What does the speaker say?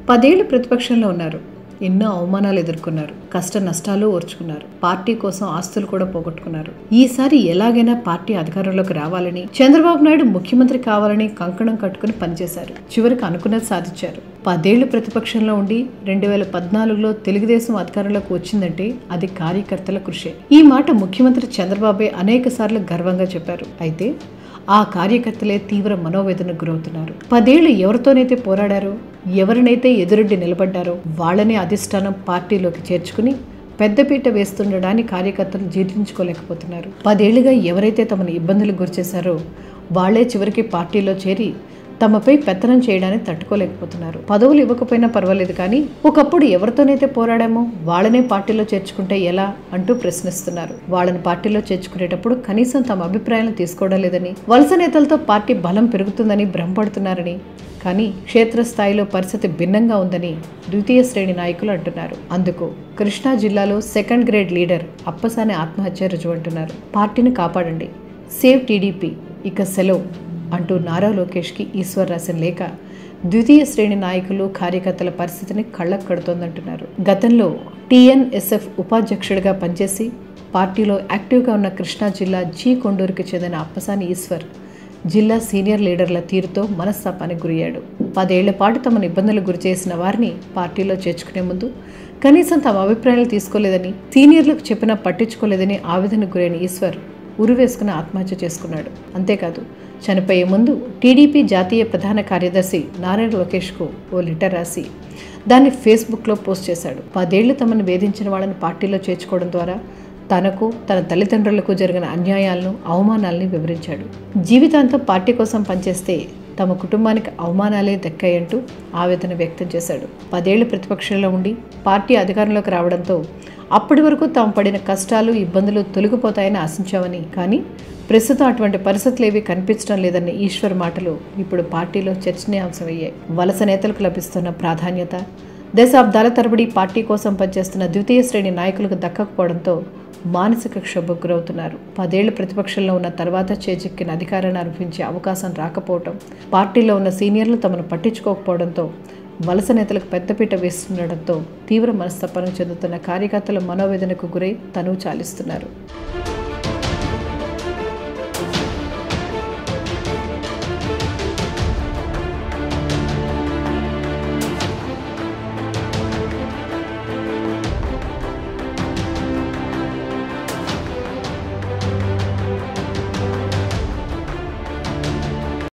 10 ఏళ్లు ప్రతిపక్షంలో ఉన్నారు. ఎన్నో అవమానాలు ఎదుర్కొన్నారు. కష్ట నష్టాలు ఓర్చుకున్నారు. పార్టీ కోసం ఆస్తులు కూడా పోగొట్టుకున్నారు. ఈసారి ఎలాగైనా పార్టీ అధికారంలోకి రావాలని, చంద్రబాబు నాయుడు ముఖ్యమంత్రి కావాలని కంకణం కట్టుకుని పనిచేశారు. చివరికి అనుకున్నది సాధించారు. 10 ఏళ్లు ప్రతిపక్షంలో ఉండి 2014లో తెలుగుదేశం అధికారంలోకి వచ్చిందంటే అది కార్యకర్తల కృషే. ఈ మాట ముఖ్యమంత్రి చంద్రబాబే అనేక సార్లు గర్వంగా చెప్పారు. అయితే ఆ కార్యకర్తలే తీవ్ర మనోవేదనకు గురవుతున్నారు. 10 ఏళ్లు ఎవరితోనైతే పోరాడారో, ఎవరినైతే ఎదురొడ్డి నిలబడ్డారో వాళ్ళనే అధిష్టానం పార్టీలోకి చేర్చుకుని పెద్దపీట వేస్తుండడాన్ని కార్యకర్తలు జీర్ణించుకోలేకపోతున్నారు. 10 ఏళ్లుగా ఎవరైతే తమను ఇబ్బందులకు గురిచేశారో వాళ్లే చివరికి పార్టీలో చేరి తమపై పెత్తనం చేయడాన్ని తట్టుకోలేకపోతున్నారు. పదవులు ఇవ్వకపోయినా పర్వాలేదు, కానీ ఒకప్పుడు ఎవరితోనైతే పోరాడామో వాళ్ళనే పార్టీలో చేర్చుకుంటే ఎలా అంటూ ప్రశ్నిస్తున్నారు. వాళ్ళని పార్టీలో చేర్చుకునేటప్పుడు కనీసం తమ అభిప్రాయాలను తీసుకోవడం లేదని, వలస నేతలతో పార్టీ బలం పెరుగుతుందని భ్రమపడుతున్నారని, కానీ క్షేత్రస్థాయిలో పరిస్థితి భిన్నంగా ఉందని ద్వితీయ శ్రేణి నాయకులు అంటున్నారు. అందుకు కృష్ణా జిల్లాలో 2nd గ్రేడ్ లీడర్ అప్పసాని ఆత్మహత్య రుజువు అంటున్నారు. పార్టీని కాపాడండి, సేవ్ టీడీపీ, ఇక సెలవు అంటూ నారా లోకేష్కి ఈశ్వర్ రాసిన లేఖ ద్వితీయ శ్రేణి నాయకులు కార్యకర్తల పరిస్థితిని కళ్ళకు కడుతోందంటున్నారు. గతంలో టీఎన్ఎస్ఎఫ్ ఉపాధ్యక్షుడిగా పనిచేసి పార్టీలో యాక్టివ్గా ఉన్న కృష్ణా జిల్లా జీ కొండూరుకి చెందిన అప్పసాని ఈశ్వర్ జిల్లా సీనియర్ లీడర్ల తీరుతో మనస్తాపానికి గురయ్యాడు. 10 ఏళ్ల పాటు తమను ఇబ్బందులకు గురి చేసిన వారిని పార్టీలో చేర్చుకునే ముందు కనీసం తమ అభిప్రాయాలు తీసుకోలేదని, సీనియర్లకు చెప్పినా పట్టించుకోలేదని ఆవేదనకు గురైన ఈశ్వర్ ఉరివేసుకుని ఆత్మహత్య చేసుకున్నాడు. అంతేకాదు, చనిపోయే ముందు టీడీపీ జాతీయ ప్రధాన కార్యదర్శి నారా లోకేష్కు ఓ లెటర్ రాసి దాన్ని ఫేస్బుక్లో పోస్ట్ చేశాడు. 10 ఏళ్లు తమను వేధించిన వాళ్ళని పార్టీలో చేర్చుకోవడం ద్వారా తనకు, తన తల్లిదండ్రులకు జరిగిన అన్యాయాలను, అవమానాలని వివరించాడు. జీవితాంతం పార్టీ కోసం పనిచేస్తే తమ కుటుంబానికి అవమానాలే దక్కాయంటూ ఆవేదన వ్యక్తం చేశాడు. 10 ఏళ్లు ప్రతిపక్షంలో ఉండి పార్టీ అధికారంలోకి రావడంతో అప్పటి వరకు తాము పడిన కష్టాలు, ఇబ్బందులు తొలగిపోతాయని ఆశించామని, కానీ ప్రస్తుతం అటువంటి పరిస్థితులు ఏవీ కనిపించడం లేదన్న ఈశ్వర్ మాటలు ఇప్పుడు పార్టీలో చర్చనీయాంశమయ్యాయి. వలస నేతలకు లభిస్తున్న ప్రాధాన్యత, దశాబ్దాల తరబడి పార్టీ కోసం పనిచేస్తున్న ద్వితీయ శ్రేణి నాయకులకు దక్కకపోవడంతో మానసిక క్షోభకు గురవుతున్నారు. 10 ఏళ్లు ప్రతిపక్షంలో ఉన్న తర్వాత చేజిక్కిన అధికారాన్ని అనుభవించే అవకాశం రాకపోవడం, పార్టీలో ఉన్న సీనియర్లు తమను పట్టించుకోకపోవడంతో, వలస నేతలకు పెద్దపీట వేస్తుండటంతో తీవ్ర మనస్తత్వానికి చెందుతున్న కార్యకర్తలు మనోవేదనకు గురై తనువు చాలిస్తున్నారు.